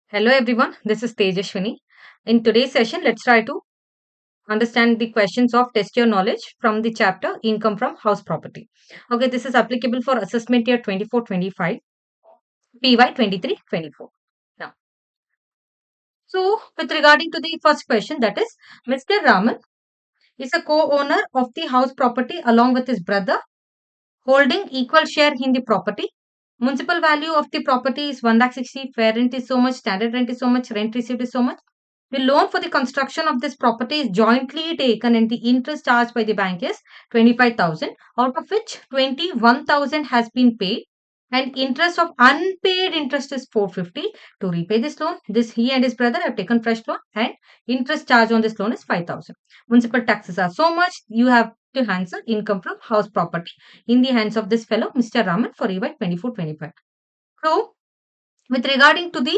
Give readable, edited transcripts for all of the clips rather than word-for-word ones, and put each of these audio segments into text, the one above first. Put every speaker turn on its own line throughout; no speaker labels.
Hello everyone, this is Tejashwini. In today's session, let's try to understand the questions of test your knowledge from the chapter Income from House Property. Okay, this is applicable for assessment year 24-25, PY 23-24. Now, so with regarding to the first question, that is Mr. Raman is a co-owner of the house property along with his brother, holding equal share in the property. Municipal value of the property is 1,60,000, fair rent is so much, standard rent is so much, rent received is so much. The loan for the construction of this property is jointly taken and the interest charged by the bank is 25,000, out of which 21,000 has been paid and interest of unpaid interest is 450. To repay this loan, this he and his brother have taken fresh loan and interest charge on this loan is 5,000. Municipal taxes are so much, you have to answer income from house property in the hands of this fellow Mr. Raman for EY 24-25. So, with regarding to the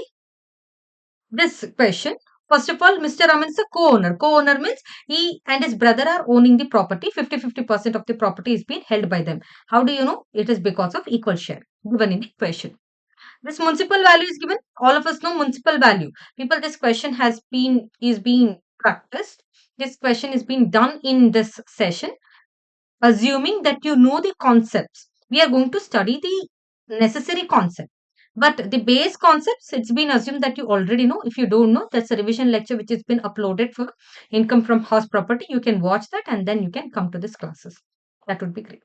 this question, first of all, Mr. Raman is a co-owner. Co-owner means he and his brother are owning the property. 50-50% of the property is being held by them. How do you know? It is because of equal share given in the question. This municipal value is given. All of us know municipal value. People, this question is being practiced. This question is being done in this session, assuming that you know the concepts. We are going to study the necessary concept. But the base concepts, it's been assumed that you already know. If you don't know, that's a revision lecture which has been uploaded for income from house property. You can watch that and then you can come to these classes. That would be great.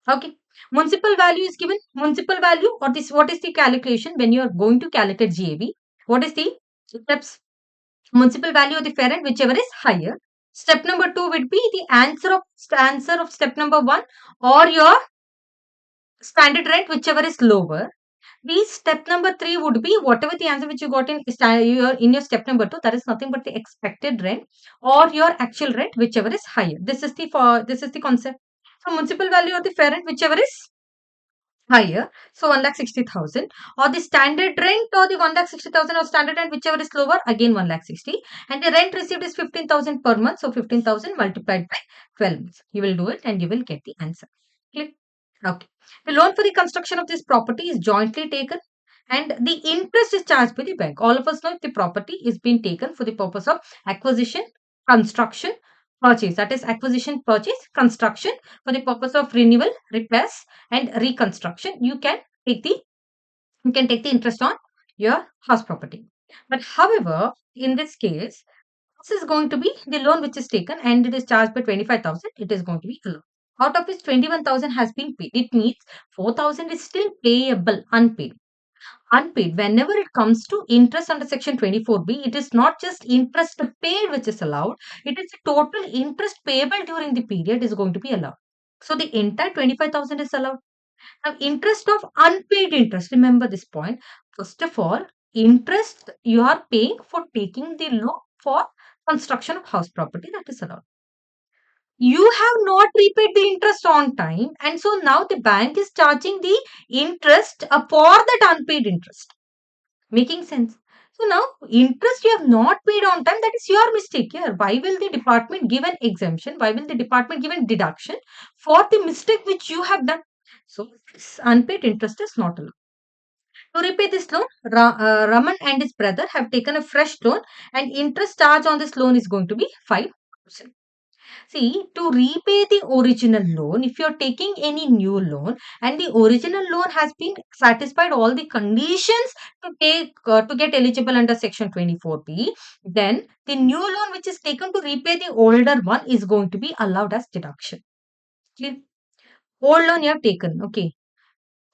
Okay. Municipal value is given. Municipal value or this, what is the calculation when you are going to calculate GAV? What is the steps? Municipal value of the parent, whichever is higher. Step number 2 would be the answer of step number 1 or your standard rent, whichever is lower. The step number 3 would be whatever the answer which you got in your step number 2, that is nothing but the expected rent or your actual rent, whichever is higher. This is the concept. So municipal value of the fair rent, whichever is higher, so 1,60,000, or the standard rent or the 1,60,000 or standard rent, whichever is lower, again 1,60,000, and the rent received is 15,000 per month, so 15,000 multiplied by 12 months. You will do it and you will get the answer. Clear? Okay. The loan for the construction of this property is jointly taken and the interest is charged by the bank. All of us know if the property is being taken for the purpose of acquisition, construction, purchase. That is acquisition, purchase, construction for the purpose of renewal, repairs and reconstruction. You can take the interest on your house property. But however, in this case, this is going to be the loan which is taken and it is charged by 25,000. It is going to be a loan. Out of which 21,000 has been paid. It means 4,000 is still payable, unpaid. Unpaid. Whenever it comes to interest under section 24B, it is not just interest paid which is allowed. It is the total interest payable during the period is going to be allowed. So the entire 25,000 is allowed. Now, interest of unpaid interest. Remember this point. First of all, interest you are paying for taking the loan for construction of house property, that is allowed. You have not repaid the interest on time, and so now the bank is charging the interest for that unpaid interest. Making sense? So now interest you have not paid on time, that is your mistake here. Why will the department give an exemption? Why will the department give a deduction for the mistake which you have done? So this unpaid interest is not allowed. To repay this loan, Raman and his brother have taken a fresh loan and interest charge on this loan is going to be 5,000. See, to repay the original loan, if you're taking any new loan and the original loan has been satisfied all the conditions to get eligible under section 24B, then the new loan which is taken to repay the older one is going to be allowed as deduction. Clear? Old loan you have taken, okay.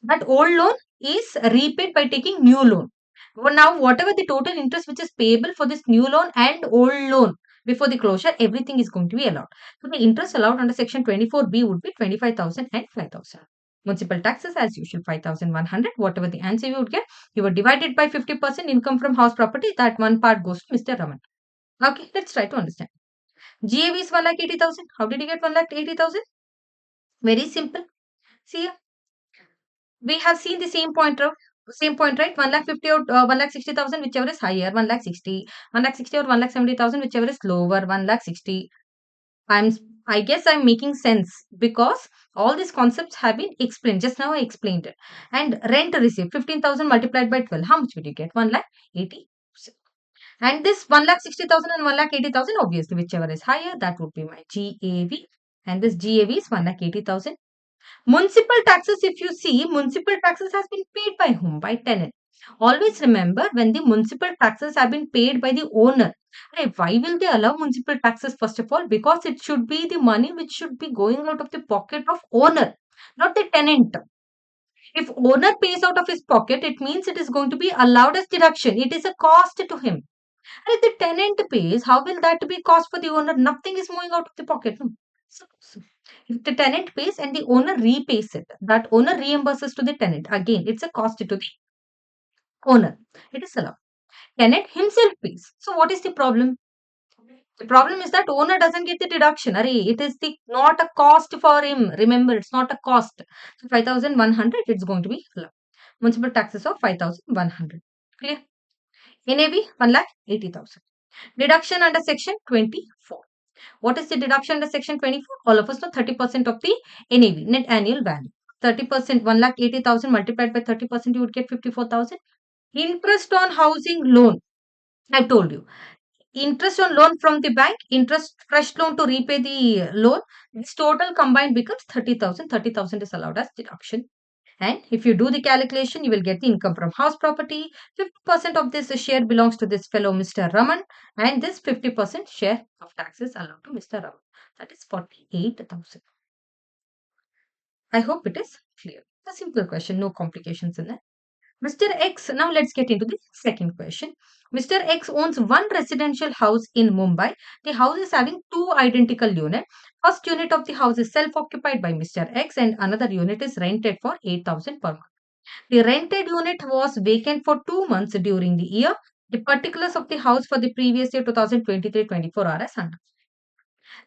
That old loan is repaid by taking new loan. Well, now, whatever the total interest which is payable for this new loan and old loan before the closure, everything is going to be allowed. So, the interest allowed under section 24B would be 25,000 and 5,000. Municipal taxes, as usual, 5,100. Whatever the answer you would get, you would divide it by 50% income from house property. That one part goes to Mr. Raman. Okay, let's try to understand. GAV is 1,80,000. How did you get 1,80,000? Very simple. See here, we have seen the same point, right? 1,50,000 or 1,60,000, whichever is higher, 1,60,000, 1,60,000 or 1,70,000, whichever is lower, 1,60,000. I guess I'm making sense because all these concepts have been explained. Just now I explained it. And rent received 15,000 multiplied by 12. How much would you get? 1,80,000. And this 1,60,000 and 1,80,000, obviously, whichever is higher, that would be my GAV. And this GAV is 1,80,000. Municipal taxes, if you see, municipal taxes has been paid by whom? By tenant. Always remember, when the municipal taxes have been paid by the owner, hey, why will they allow municipal taxes first of all? Because it should be the money which should be going out of the pocket of owner, not the tenant. If owner pays out of his pocket, it means it is going to be allowed as deduction. It is a cost to him. And if the tenant pays, how will that be cost for the owner? Nothing is moving out of the pocket. No. So, if the tenant pays and the owner repays it, that owner reimburses to the tenant. Again, it's a cost to the owner. It is allowed. Tenant himself pays. So, what is the problem? The problem is that owner doesn't get the deduction. Array, it is the not a cost for him. Remember, it's not a cost. So 5,100, it's going to be allowed. Municipal taxes of 5,100. Clear? NAV 1,80,000. Deduction under section 24. What is the deduction under section 24? All of us know 30% of the NAV, net annual value. 30%, 1,80,000 multiplied by 30%, you would get 54,000. Interest on housing loan. I've told you. Interest on loan from the bank, interest fresh loan to repay the loan. This total combined becomes 30,000. 30,000 is allowed as deduction. And if you do the calculation, you will get the income from house property. 50% of this share belongs to this fellow Mr. Raman, and this 50% share of taxes allowed to Mr. Raman. That is 48,000. I hope it is clear. A simple question, no complications in that. Mr. X, now let's get into the second question. Mr. X owns one residential house in Mumbai. The house is having two identical units. First unit of the house is self-occupied by Mr. X and another unit is rented for 8,000 per month. The rented unit was vacant for 2 months during the year. The particulars of the house for the previous year 2023-24 are as under.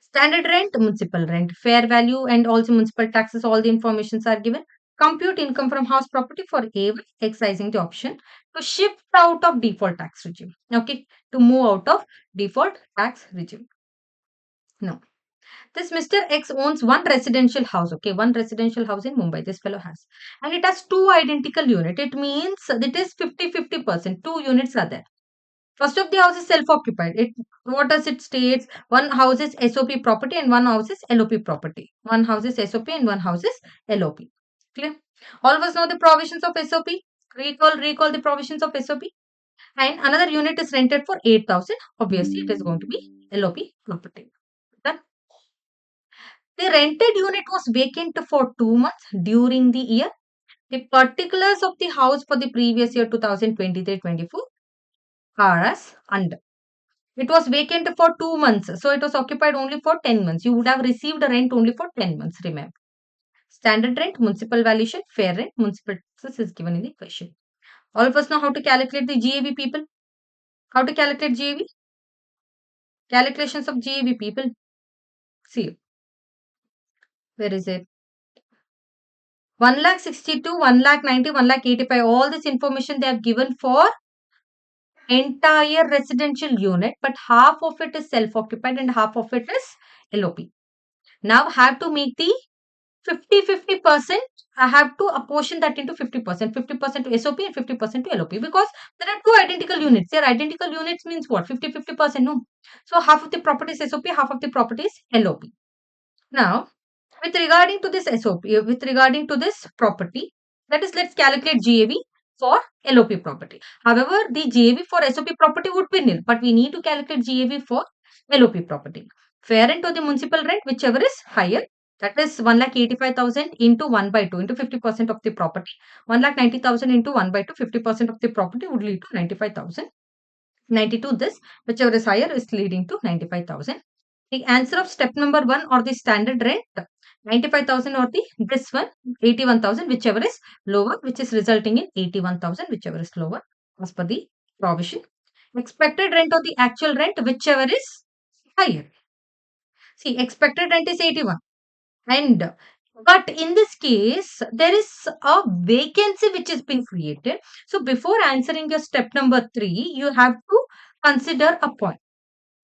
Standard rent, municipal rent, fair value and also municipal taxes, all the informations are given. Compute income from house property for A, exercising the option to shift out of default tax regime. Okay, to move out of default tax regime. No. This Mr. X owns one residential house. Okay, one residential house in Mumbai. This fellow has. And it has two identical units. It means it is 50-50%. Two units are there. First of the house is self-occupied. It what does it states? One house is SOP property and one house is LOP property. One house is SOP and one house is LOP. Clear? All of us know the provisions of SOP. Recall the provisions of SOP. And another unit is rented for 8,000. Obviously, it is going to be LOP property. Done. The rented unit was vacant for 2 months during the year. The particulars of the house for the previous year 2023-24 are as under. It was vacant for 2 months. So it was occupied only for 10 months. You would have received a rent only for 10 months, remember. Standard rent, municipal valuation, fair rent, municipal taxes is given in the question. All of us know how to calculate the GAV, people. How to calculate GAV? Calculations of GAV, people. See, where is it? 1,62,000, 1,90,000, 1,85,000. All this information they have given for entire residential unit, but half of it is self-occupied and half of it is LOP. Now have to make the 50-50%. I have to apportion that into 50%. 50% to SOP and 50% to LOP because there are two identical units. Their identical units means what? 50-50%. No. So half of the property is SOP, half of the property is LOP. Now, with regarding to this SOP, with regarding to this property, that is, let's calculate GAV for LOP property. However, the GAV for SOP property would be nil, but we need to calculate GAV for LOP property. Fair rent or the municipal rent, whichever is higher, that is 1,85,000 into 1 by 2 into 50% of the property. 1,90,000 into 1 by 2, 50% of the property would lead to 95,000. 92 this, whichever is higher is leading to 95,000. The answer of step number 1 or the standard rent 95,000 or the this one 81,000, whichever is lower, which is resulting in 81,000, whichever is lower as per the provision. Expected rent or the actual rent, whichever is higher. See, expected rent is 81 and but in this case there is a vacancy which has been created. So before answering your step number 3, you have to consider a point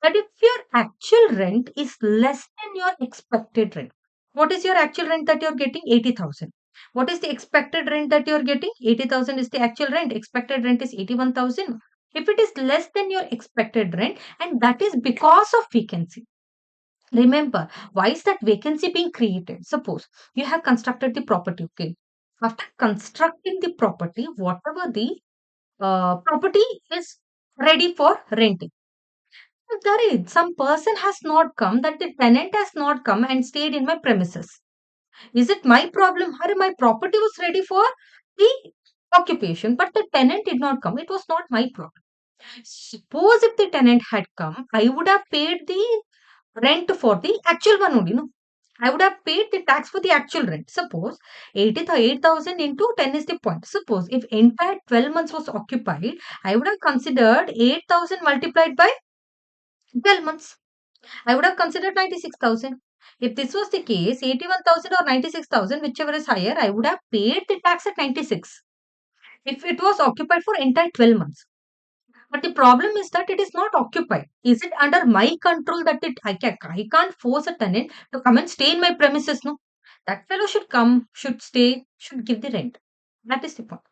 that if your actual rent is less than your expected rent, what is your actual rent that you're getting? 80,000. What is the expected rent that you're getting? 80,000 is the actual rent. Expected rent is 81,000. if it is less than your expected rent, and that is because of vacancy. Remember, why is that vacancy being created? Suppose you have constructed the property, okay? After constructing the property, whatever the property is ready for renting. If there is some person has not come, that the tenant has not come and stayed in my premises. Is it my problem? Or my property was ready for the occupation, but the tenant did not come. It was not my problem. Suppose if the tenant had come, I would have paid the rent for the actual one only. No, I would have paid the tax for the actual rent. Suppose 88,000 into 10 is the point. Suppose if entire 12 months was occupied, I would have considered 8,000 multiplied by 12 months. I would have considered 96,000. If this was the case, 81,000 or 96,000, whichever is higher, I would have paid the tax at 96 if it was occupied for entire 12 months. But the problem is that it is not occupied. Is it under my control that I can't force a tenant to come and stay in my premises? No. That fellow should come, should stay, should give the rent. That is the point.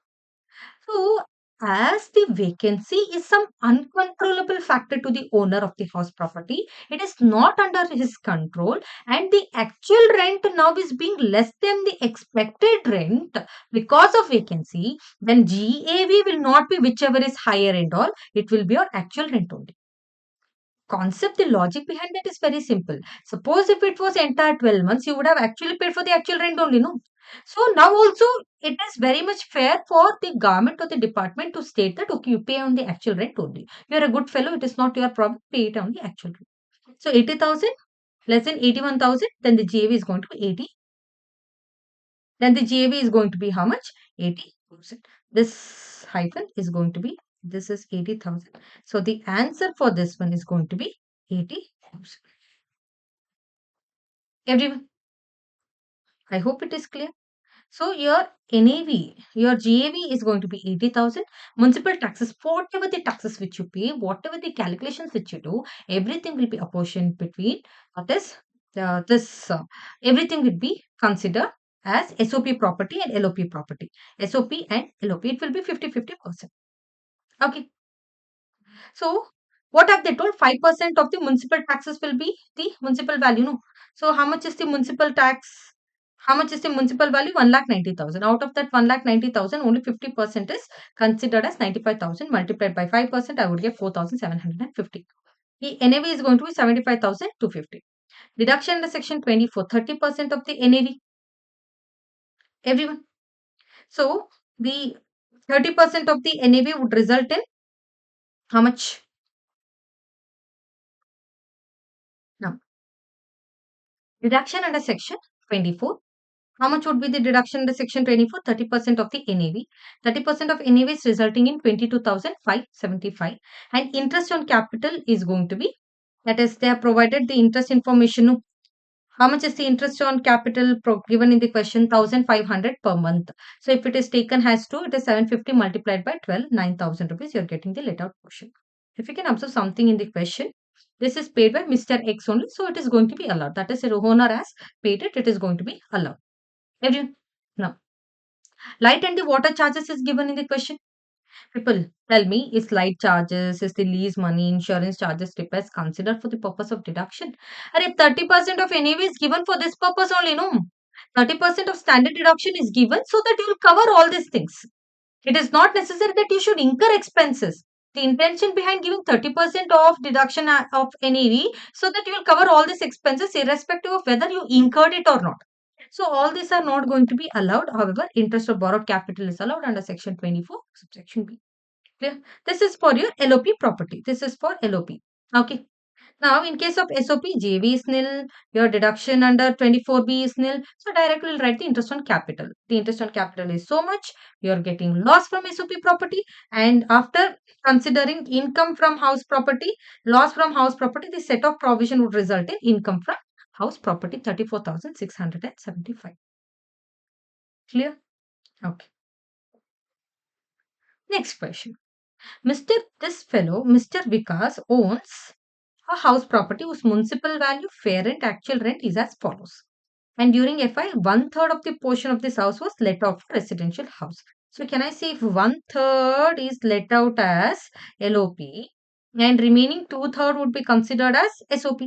So, as the vacancy is some uncontrollable factor to the owner of the house property, it is not under his control, and the actual rent now is being less than the expected rent because of vacancy, then GAV will not be whichever is higher and all, it will be your actual rent only. Concept, the logic behind that is very simple. Suppose if it was entire 12 months, you would have actually paid for the actual rent only, no? So now also it is very much fair for the government or the department to state that okay, you pay on the actual rent only. You are a good fellow, it is not your problem, pay it on the actual rent. So 80,000 less than 81,000, then the GAV is going to be 80. Then the GAV is going to be how much? 80,000. This hyphen is going to be, this is 80,000. So the answer for this one is going to be 80,000. Everyone, I hope it is clear. So your NAV, your GAV is going to be 80,000. Municipal taxes, whatever the taxes which you pay, whatever the calculations which you do, everything will be apportioned between everything will be considered as SOP property and LOP property. SOP and LOP, it will be 50-50%. Okay. So what have they told? 5% of the municipal taxes will be the municipal value. No. So how much is the municipal tax? How much is the municipal value? 1,90,000. Out of that 1,90,000, only 50% is considered as 95,000. Multiplied by 5%, I would get 4,750. The NAV is going to be 75,250. Deduction under section 24, 30% of the NAV. Everyone. So the 30% of the NAV would result in how much? Now, deduction under section 24. How much would be the deduction under section 24? 30% of the NAV. 30% of NAV is resulting in 22,575. And interest on capital is going to be, that is, they have provided the interest information. No? How much is the interest on capital given in the question? 1,500 per month. So if it is taken as 2, it is 750 multiplied by 12, 9,000 rupees. You are getting the let out portion. If you can observe something in the question, this is paid by Mr. X only. So it is going to be allowed. That is, the owner has paid it. It is going to be allowed. Everyone, now, light and the water charges is given in the question. People, tell me, is light charges, is the lease money, insurance charges, repairs considered for the purpose of deduction? And if 30% of NAV is given for this purpose only, no. 30% of standard deduction is given so that you will cover all these things. It is not necessary that you should incur expenses. The intention behind giving 30% of deduction of NAV so that you will cover all these expenses irrespective of whether you incurred it or not. So all these are not going to be allowed. However, interest of borrowed capital is allowed under section 24, subsection B. Clear? This is for your LOP property. This is for LOP. Okay. Now, in case of SOP, JV is nil. Your deduction under 24B is nil. So directly will write the interest on capital. The interest on capital is so much. You are getting loss from SOP property. And after considering income from house property, loss from house property, the set of provision would result in income from house property 34,675. Clear? Okay. Next question. This fellow, Mr. Vikas, owns a house property whose municipal value, fair rent, actual rent is as follows. And during FI, one third of the portion of this house was let off to residential house. So can I say if one third is let out as LOP and remaining two third would be considered as SOP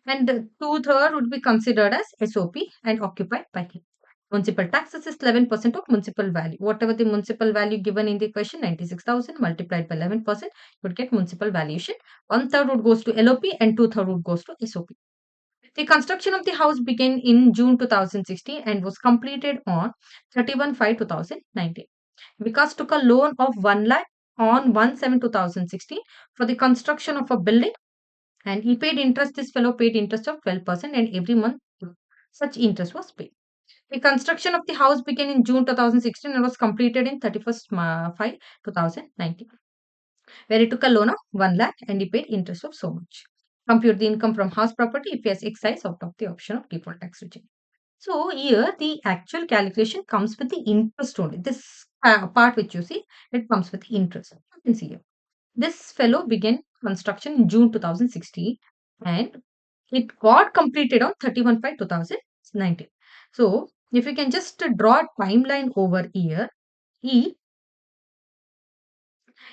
and two third would be considered as SOP and occupied by him. Municipal taxes is 11% of municipal value. Whatever the municipal value given in the question, 96,000 multiplied by 11%, you would get municipal valuation. One third would goes to LOP and two third would goes to SOP. The construction of the house began in June 2016 and was completed on 31/5/2019. Vikas took a loan of 1 lakh on 1/7/2016 for the construction of a building and he paid interest. This fellow paid interest of 12% and every month such interest was paid. The construction of the house began in June 2016 and was completed in 31/5/2019, where he took a loan of 1 lakh and he paid interest of so much. Compute the income from house property if he has excise out of the option of default tax regime. So here the actual calculation comes with the interest only. This part which you see, it comes with interest. You can see here. This fellow began construction in June 2016 and it got completed on 31/5/2019. So if you can just draw a timeline over here, he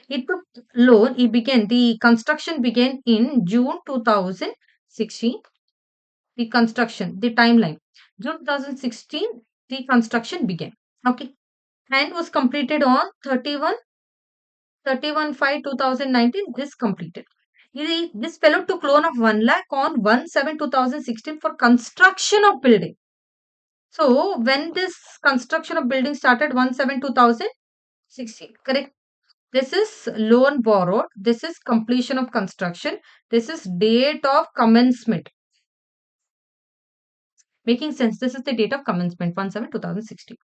he took loan, the construction began in June 2016. The construction, the timeline. June 2016, the construction began. Okay. And was completed on 31/5/2019. This completed. This fellow took loan of 1 lakh on 1/7/2016 for construction of building. So when this construction of building started 1/7/2016, correct? This is loan borrowed. This is completion of construction. This is date of commencement. Making sense? This is the date of commencement 1/7/2016.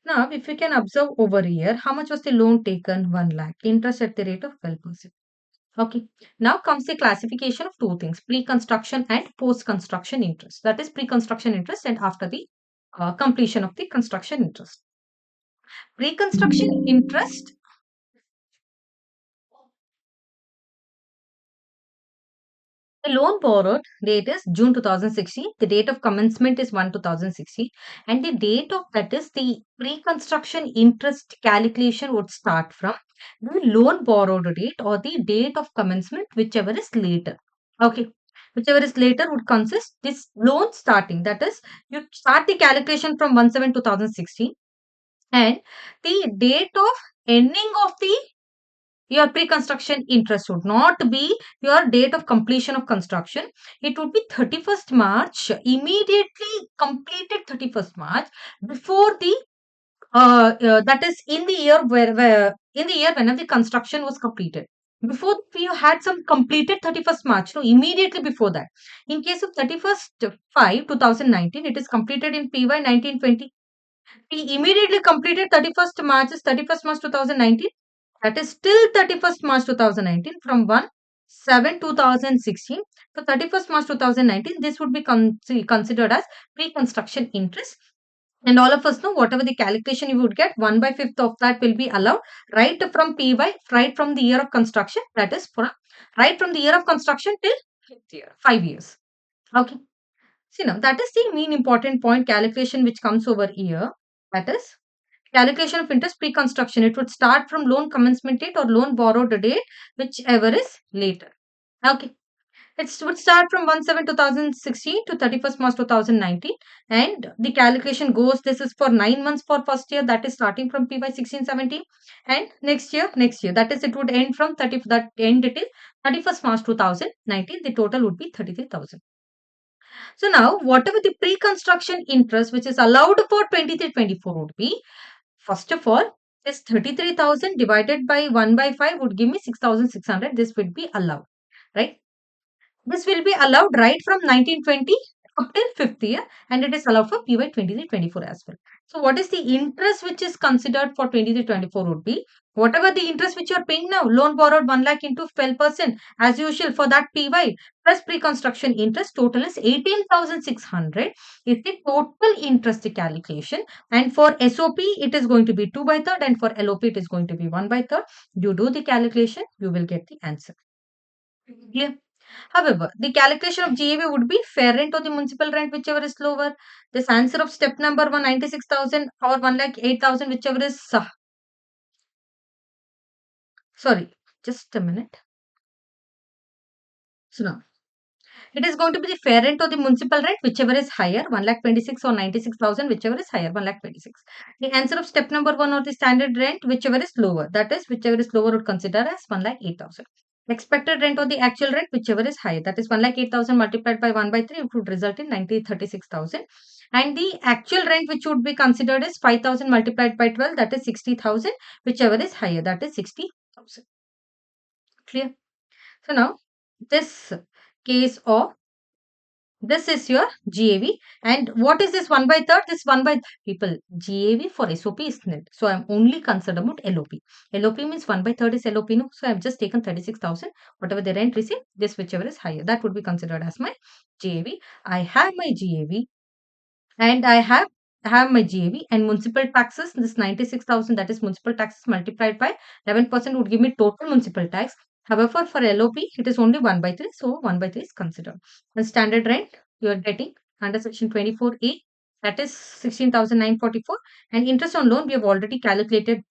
Now, if you can observe over here, how much was the loan taken? 1 lakh. Interest at the rate of 12%. Okay. Now comes the classification of two things, pre-construction and post-construction interest. That is pre-construction interest and after the completion of the construction interest. Pre-construction interest, the loan borrowed date is June 2016. The date of commencement is 1/2016. And the date of that is the pre-construction interest calculation would start from the loan borrowed date or the date of commencement, whichever is later. Okay. Whichever is later would consist this loan starting. That is, you start the calculation from 1/7/2016 and the date of ending of the your pre-construction interest would not be your date of completion of construction. It would be 31st March, immediately completed 31st March before the that is in the year where in the year when the construction was completed. Before we had some completed 31st March, no, immediately before that. In case of 31st 5 2019, it is completed in PY 1920. We immediately completed 31st March is 31st March 2019. That is till 31st March 2019 from 1/7/2016 to 31st March 2019. This would be considered as pre-construction interest. And all of us know whatever the calculation you would get, 1/5 of that will be allowed right from PY, right from the year of construction. That is right from the year of construction till 5th year, 5 years. Okay. See now, that is the main important point calculation which comes over here. That is calculation of interest pre-construction. It would start from loan commencement date or loan borrowed date, whichever is later. Okay. It would start from 1/7/2016 to 31st March 2019 and the calculation goes, this is for 9 months for first year, that is starting from PY 16/17 and next year, that is it would end from 30, that end till 31st March 2019, the total would be 33,000. So now whatever the pre-construction interest which is allowed for 23-24 would be, first of all, this 33,000 divided by 1/5 would give me 6,600. This would be allowed, right? This will be allowed right from 1920 up till 5th year and it is allowed for PY 23-24 as well. So what is the interest which is considered for 23-24 would be, whatever the interest which you are paying now, loan borrowed 1 lakh into 12% as usual for that PY plus pre-construction interest, total is 18,600 is the total interest calculation, and for SOP it is going to be 2/3 and for LOP it is going to be 1/3. You do the calculation, you will get the answer. Clear? However, the calculation of GAV would be fair rent or the municipal rent, whichever is lower. This answer of step number 196,000 or 1,08,000, whichever is Sorry, just a minute. So now it is going to be the fair rent or the municipal rent, whichever is higher, 1,26,000 or 96,000, whichever is higher, 1,26,000. The answer of step number one or the standard rent, whichever is lower, that is, whichever is lower would consider as 1,08,000. Expected rent or the actual rent, whichever is higher, that is 1,08,000 multiplied by 1 by 3, it would result in 36,000. And the actual rent, which would be considered as 5,000 multiplied by 12, that is 60,000, whichever is higher, that is 60,000. Clear? So now, this case of this is your GAV. And what is this 1 by third? This 1 by people. GAV for SOP is nil. So I'm only concerned about LOP. LOP means 1 by third is LOP. No? So I've just taken 36,000. Whatever the rent received, this whichever is higher. That would be considered as my GAV. I have my GAV and I have my GAV and municipal taxes. This 96,000, that is municipal taxes multiplied by 11% would give me total municipal tax. However, for LOP, it is only 1 by 3. So 1 by 3 is considered. And standard rent you are getting under section 24A, that is 16,944. And interest on loan we have already calculated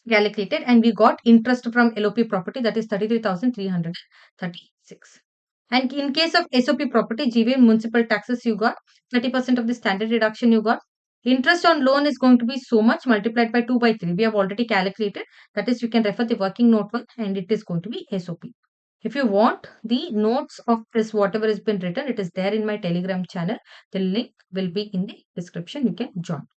and we got interest from LOP property, that is 33,336. And in case of SOP property, GV municipal taxes you got 30% of the standard deduction you got. Interest on loan is going to be so much multiplied by 2 by 3. We have already calculated. That is, you can refer the working note one and it is going to be SOP. If you want the notes of this, whatever has been written, it is there in my Telegram channel. The link will be in the description. You can join.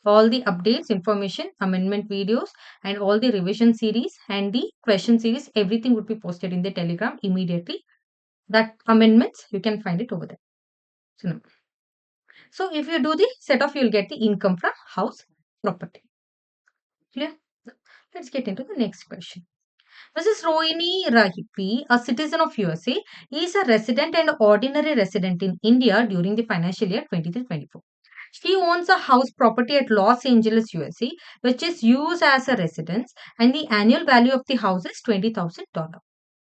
All the updates, information, amendment videos, and all the revision series and the question series, everything would be posted in the Telegram immediately. That amendments, you can find it over there. So, now, so if you do the set off, you'll get the income from house property. Clear? Let's get into the next question. Mrs.Rohini Ravi, a citizen of USA, is a resident and ordinary resident in India during the financial year 23-24. She owns a house property at Los Angeles, USA, which is used as a residence, and the annual value of the house is $20,000.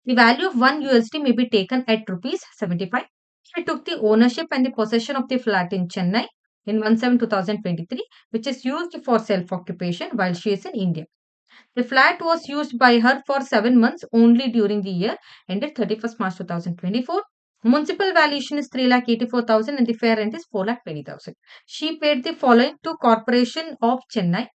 The value of 1 USD may be taken at rupees 75. She took the ownership and the possession of the flat in Chennai in 1/7/2023, which is used for self-occupation while she is in India. The flat was used by her for 7 months only during the year ended 31st March 2024. Municipal valuation is 3,84,000 and the fair rent is 4,20,000. She paid the following to Corporation of Chennai.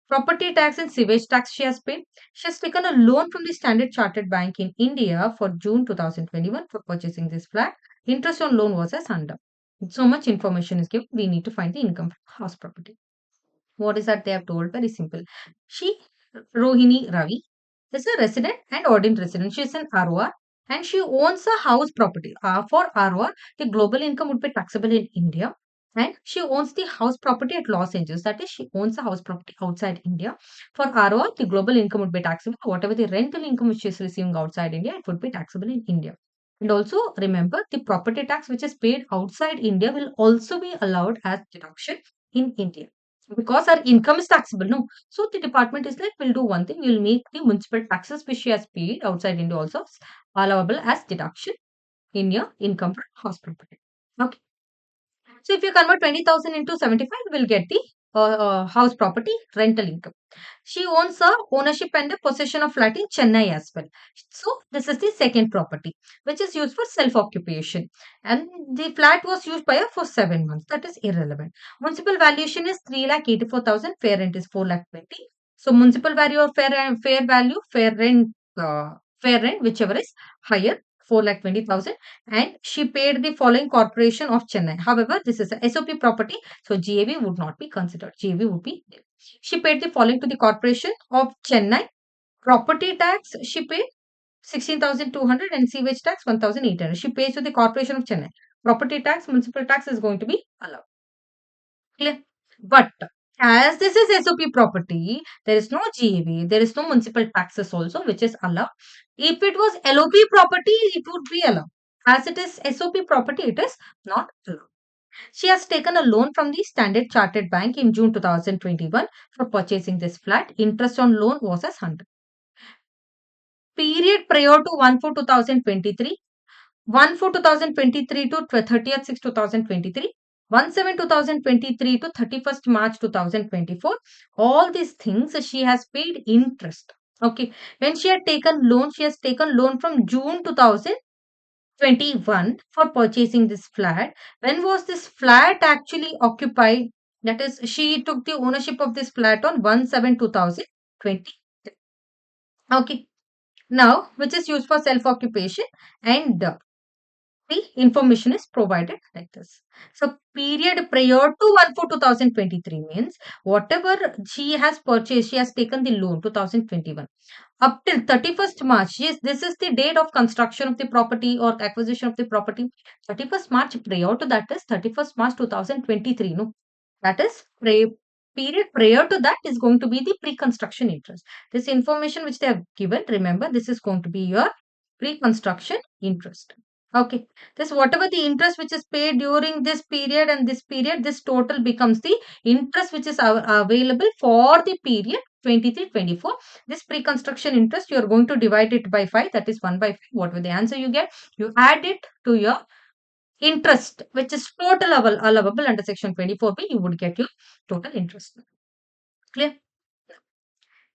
Property tax and sewage tax she has paid. She has taken a loan from the Standard Chartered Bank in India for June 2021 for purchasing this flat. Interest on loan was as under. So much information is given. We need to find the income from house property. What is that they have told? Very simple. She, Rohini Ravi, is a resident and ordinary resident. She is an ROR and she owns a house property. For ROR, the global income would be taxable in India. And she owns the house property at Los Angeles. That is, she owns a house property outside India. For ROR, the global income would be taxable. Whatever the rental income which she is receiving outside India, it would be taxable in India. And also remember, the property tax which is paid outside India will also be allowed as deduction in India because our income is taxable. No, so the department is like, we'll do one thing, we'll make the municipal taxes which she has paid outside India also allowable as deduction in your income from house property. Okay, so if you convert 20,000 into 75, we'll get the house property rental income. She owns a ownership and a possession of flat in Chennai as well. So this is the second property, which is used for self-occupation. And the flat was used by her for 7 months. That is irrelevant. Municipal valuation is 3,84,000. Fair rent is 4,20,000. So municipal value or fair value, fair rent, whichever is higher, 4,20,000. And she paid the following Corporation of Chennai. However, this is a SOP property, so GAV would not be considered. GAV would be nil. She paid the following to the Corporation of Chennai. Property tax she paid 16,200 and sewage tax 1,800. She pays to the Corporation of Chennai. Property tax, municipal tax is going to be allowed. Clear? But as this is SOP property, there is no GAV, there is no municipal taxes also, which is allowed. If it was LOP property, it would be allowed. As it is SOP property, it is not allowed. She has taken a loan from the Standard Chartered Bank in June 2021 for purchasing this flat. Interest on loan was as 100. Period prior to 1/4/2023, 1/4/2023 to 30th/6/2023, 1/7/2023 to 31st March 2024. All these things she has paid interest Okay. When she had taken loan, she has taken loan from June 2021 for purchasing this flat. When was this flat actually occupied? That is, she took the ownership of this flat on 1/7/2020. Okay. Now, which is used for self-occupation, and the information is provided like this. So, period prior to 1/4/2023 means whatever she has purchased, she has taken the loan 2021 up till 31st March. Yes, this is the date of construction of the property or acquisition of the property. 31st March prior to that is 31st March 2023. No, that is period prior to that is going to be the pre-construction interest. This information which they have given, remember, this is going to be your pre-construction interest. Okay, this whatever the interest which is paid during this period and this period, this total becomes the interest which is available for the period 23-24. This pre-construction interest, you are going to divide it by 5, that is 1/5. Whatever the answer you get, you add it to your interest, which is total allowable under section 24B, you would get your total interest. Clear?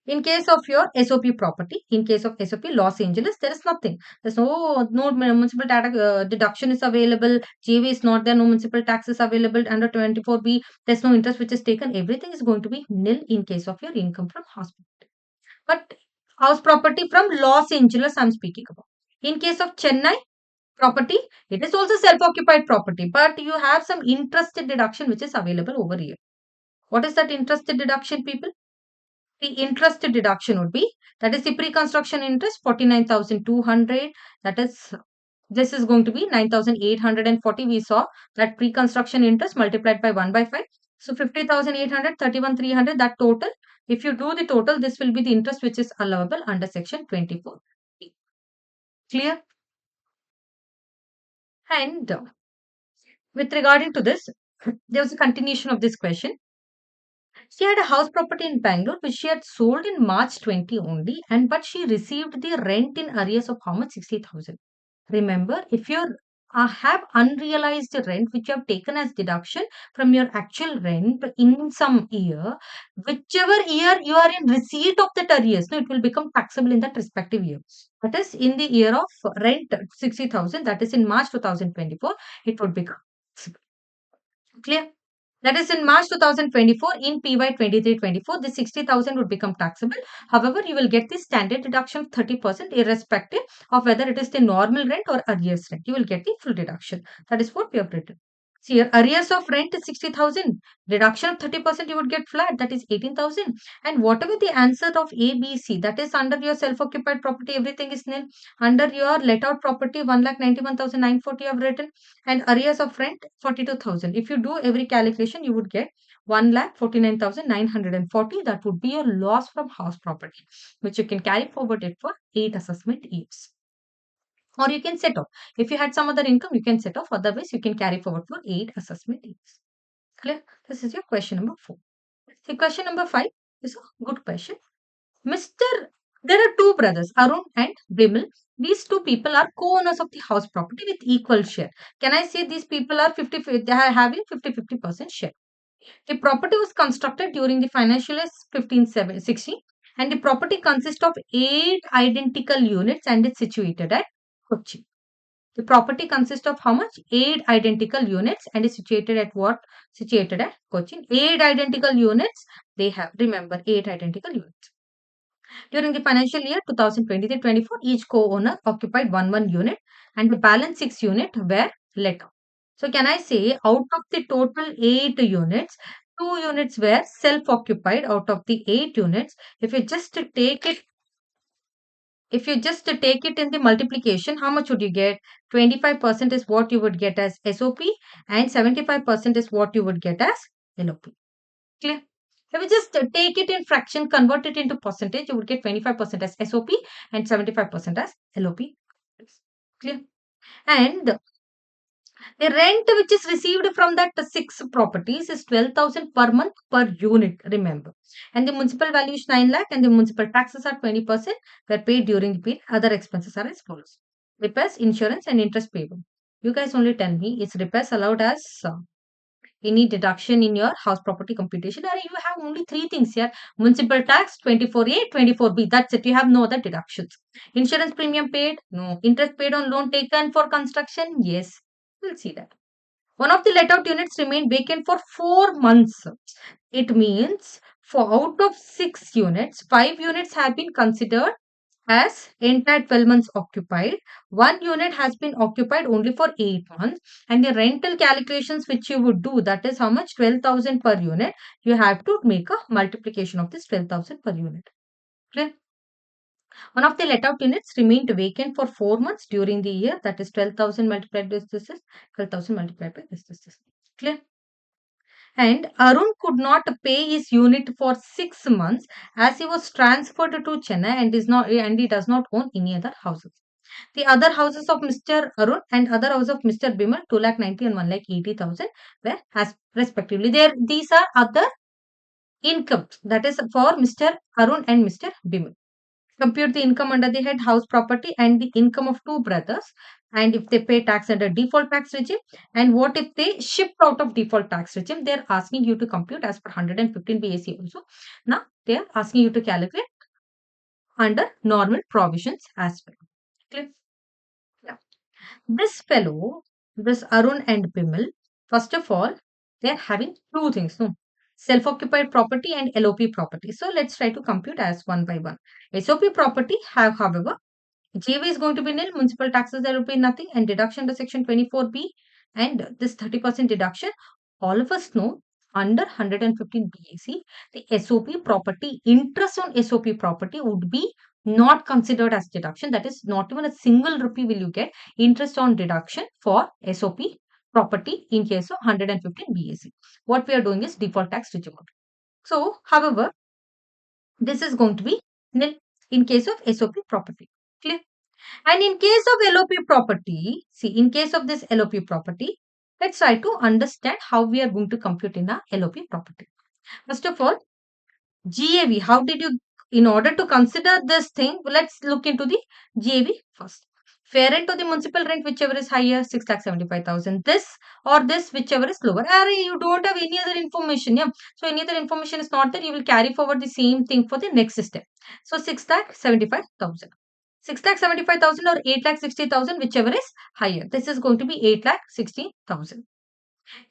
In case of your SOP property, in case of SOP Los Angeles, there is nothing. There's no municipal tax deduction is available. GV is not there. No municipal tax is available under 24B. There's no interest which is taken. Everything is going to be nil in case of your income from hospital. But house property from Los Angeles, I'm speaking about. In case of Chennai property, it is also self-occupied property, but you have some interest deduction which is available over here. What is that interest deduction, people? The interest deduction would be, that is the pre-construction interest 49,200. That is, this is going to be 9,840. We saw that pre-construction interest multiplied by 1/5. So 50,800, 31,300, that total. If you do the total, this will be the interest which is allowable under section 24. Clear? And with regarding to this, there was a continuation of this question. She had a house property in Bangalore which she had sold in March 20 only, and but she received the rent in arrears of how much? 60,000. Remember, if you have unrealized rent which you have taken as deduction from your actual rent in some year, whichever year you are in receipt of that arrears, no, it will become taxable in that respective year. That is, in the year of rent 60,000, that is in March 2024, it would become taxable. Clear? That is in March 2024, in PY 23-24, the 60,000 would become taxable. However, you will get the standard deduction of 30% irrespective of whether it is the normal rent or arrears rent. You will get the full deduction. That is what we have written. See, your arrears of rent is 60,000. Deduction of 30% you would get flat, that is 18,000. And whatever the answer of A, B, C, that is under your self-occupied property, everything is nil. Under your let-out property, 1,91,940 you have written, and arrears of rent 42,000. If you do every calculation, you would get 1,49,940. That would be your loss from house property, which you can carry forward it for 8 assessment years. Or you can set off. If you had some other income, you can set off. Otherwise, you can carry forward for 8 assessment years. Clear? This is your question number 4. The question number 5 is a good question. Mr. There are two brothers, Arun and Bimal. These two people are co-owners of the house property with equal share. Can I say these people are 50, they are having 50-50% share? The property was constructed during the financial year 15-16, and the property consists of 8 identical units and is situated at Kochi. The property consists of how much? 8 identical units and is situated at what? Situated at Cochin. 8 identical units they have. Remember, 8 identical units. During the financial year 2023-24, each co-owner occupied one unit and the balance 6 units were let out. So can I say out of the total 8 units, 2 units were self-occupied out of the 8 units. If you just take it in the multiplication, how much would you get? 25% is what you would get as SOP and 75% is what you would get as LOP. Clear? If you just take it in fraction, convert it into percentage, you would get 25% as SOP and 75% as LOP. Clear? And the rent which is received from that 6 properties is 12,000 per month per unit, remember. And the municipal value is 9 lakh and the municipal taxes are 20% were paid during the period. Other expenses are as follows. Repairs, insurance and interest payable. You guys only tell me, is repairs allowed as any deduction in your house property computation, or you have only three things here: municipal tax, 24A, 24B. That's it. You have no other deductions. Insurance premium paid? No. Interest paid on loan taken for construction? Yes. We'll see that. One of the let out units remained vacant for 4 months. It means for out of 6 units, 5 units have been considered as entire 12 months occupied. One unit has been occupied only for 8 months, and the rental calculations which you would do, that is how much, 12,000 per unit. You have to make a multiplication of this 12,000 per unit. Clear? One of the let out units remained vacant for 4 months during the year, that is 12,000 multiplied by this is 12,000 multiplied by this. Clear? And Arun could not pay his unit for 6 months as he was transferred to Chennai and he does not own any other houses. The other houses of Mr. Arun and other house of Mr. Bimal, 2,90,000 and 1,80,000 were as respectively. These are other incomes, that is for Mr. Arun and Mr. Bimal. Compute the income under the head house property and the income of two brothers, and if they pay tax under default tax regime, and what if they shift out of default tax regime. They are asking you to compute as per 115 BAC also. Now they are asking you to calculate under normal provisions as well. Clear? Yeah. This fellow, this Arun and Bimal, first of all, they are having two things, no? Self-occupied property and LOP property. So let's try to compute as one by one. SOP property have, however, JV is going to be nil, municipal taxes there will be nothing, and deduction under section 24B and this 30% deduction. All of us know under 115 BAC, the SOP property, interest on SOP property would be not considered as deduction. That is, not even a single rupee will you get interest on deduction for SOP property in case of 115 BAC. What we are doing is default tax regime. So, however, this is going to be nil in case of SOP property. Clear? And in case of LOP property, see, in case of this LOP property, let's try to understand how we are going to compute in a LOP property. First of all, GAV, how did you, in order to consider this thing, let's look into the GAV first. Fair rent to the municipal rent, whichever is higher, 6,75,000. This or this, whichever is lower. You don't have any other information. Yeah. So, any other information is not there. You will carry forward the same thing for the next step. So, 6,75,000. 6,75,000 or 8,60,000, whichever is higher. This is going to be 8,60,000.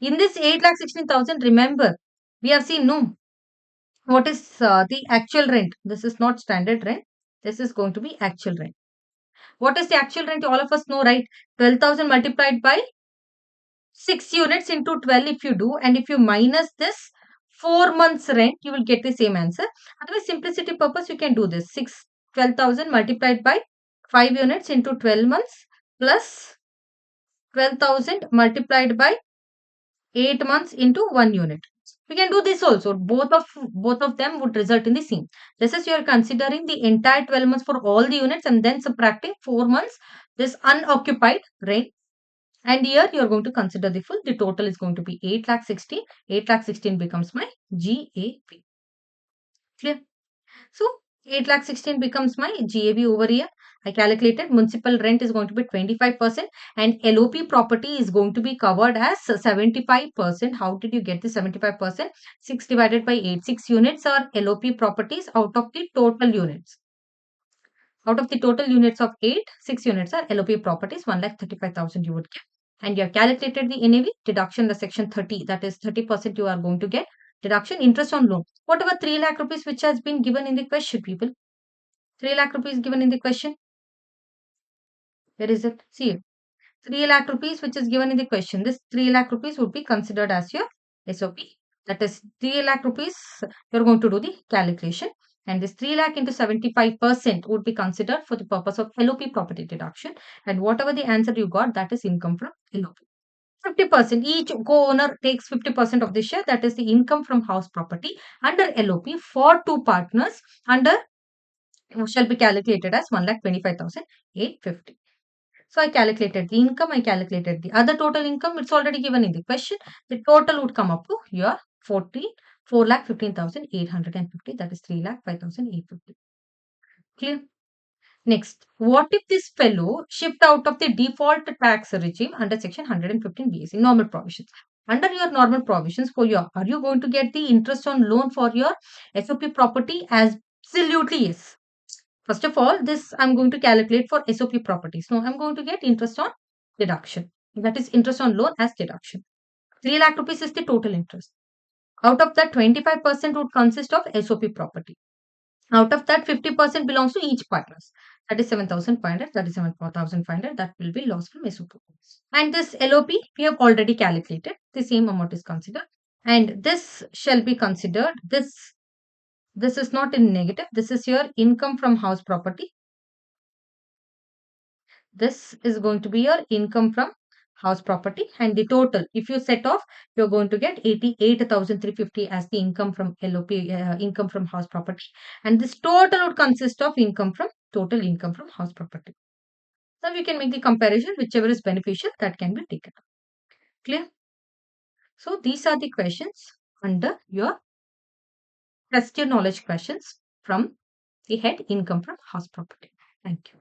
In this 8,16,000, remember, we have seen, no, what is the actual rent? This is not standard rent. This is going to be actual rent. What is the actual rent? All of us know, right? 12,000 multiplied by 6 units into 12 if you do, and if you minus this 4 months rent, you will get the same answer. Otherwise, simplicity purpose, you can do this. 12,000 multiplied by 5 units into 12 months plus 12,000 multiplied by 8 months into 1 unit. We can do this also. Both of them would result in the same. This is you are considering the entire 12 months for all the units and then subtracting 4 months this unoccupied rent. And here you are going to consider the full. The total is going to be 8,16,000. 8,16,000 becomes my GAV. Clear? So 8,16,000 becomes my GAV over here. I calculated municipal rent is going to be 25% and LOP property is going to be covered as 75%. How did you get the 75%? 6 divided by 8. 6 units are LOP properties out of the total units. Out of the total units of 8, 6 units are LOP properties. 1,35,000 you would get. And you have calculated the NAV deduction the section 30. That is 30% you are going to get. Deduction interest on loan. Whatever 3 lakh rupees which has been given in the question, people. 3 lakh rupees given in the question. Where is it? See it. 3 lakh rupees which is given in the question. This 3 lakh rupees would be considered as your SOP. That is 3 lakh rupees. You are going to do the calculation. And this 3 lakh into 75% would be considered for the purpose of LOP property deduction. And whatever the answer you got, that is income from LOP. 50%. Each co-owner takes 50% of the share. That is the income from house property under LOP for two partners under shall be calculated as 1,25,850. So I calculated the income, I calculated the other total income. It's already given in the question. The total would come up to your 4,15,850. That is 3,05,850. Clear? Next, what if this fellow shift out of the default tax regime under section 115 BAC, normal provisions? Under your normal provisions for your, are you going to get the interest on loan for your SOP property? Absolutely yes. First of all, this I'm going to calculate for SOP properties. No, I'm going to get interest on deduction. That is interest on loan as deduction. 3 lakh rupees is the total interest. Out of that, 25% would consist of SOP property. Out of that, 50% belongs to each partners. That is 7,500. That is 7,500. That will be lost from SOP. And this LOP, we have already calculated. The same amount is considered. And this shall be considered. This is not in negative. This is your income from house property. This is going to be your income from house property, and the total, if you set off, you're going to get 88,350 as the income from LOP, income from house property, and this total would consist of total income from house property. Now we can make the comparison, whichever is beneficial, that can be taken. Clear? So these are the questions under your test your knowledge questions from the head income from house property. Thank you.